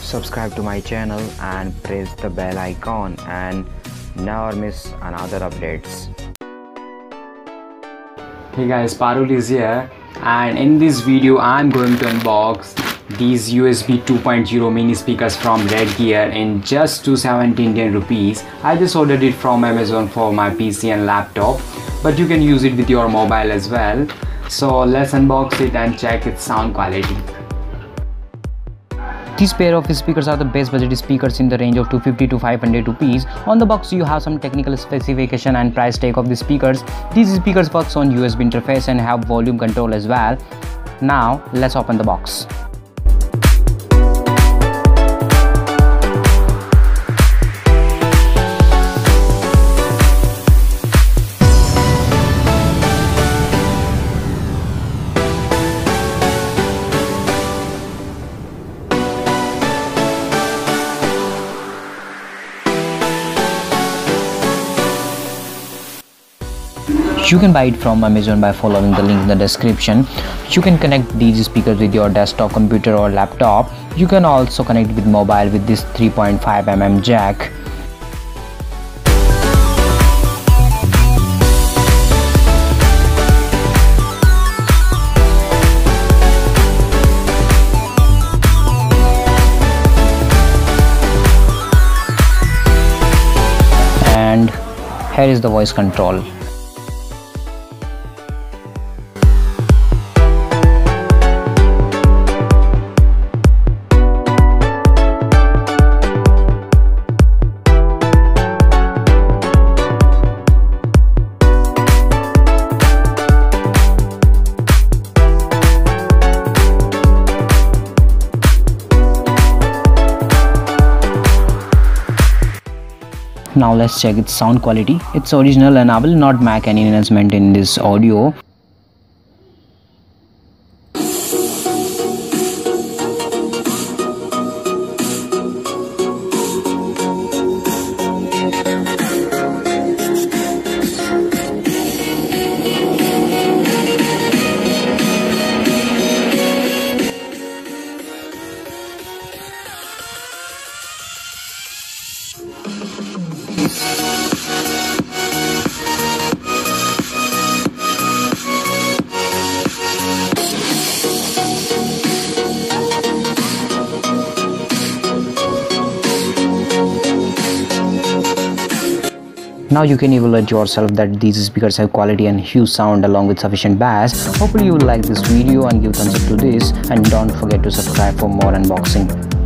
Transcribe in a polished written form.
subscribe to my channel and press the bell icon and never miss another updates. Hey guys, Parul is here, and in this video I'm going to unbox these USB 2.0 mini speakers from Redgear in just 270 Indian rupees. I just ordered it from Amazon for my PC and laptop, but you can use it with your mobile as well. So let's unbox it and check its sound quality. These pair of speakers are the best budget speakers in the range of 250 to 500 rupees. On the box you have some technical specification and price tag of the speakers. These speakers works on USB interface and have volume control as well. Now let's open the box. You can buy it from Amazon by following the link in the description. You can connect these speakers with your desktop computer or laptop. You can also connect with mobile with this 3.5mm jack. And here is the voice control. Now let's check its sound quality. It's original and I will not make any enhancement in this audio. Now you can evaluate yourself that these speakers have quality and huge sound along with sufficient bass. Hopefully you will like this video and give thumbs up to this, and don't forget to subscribe for more unboxing.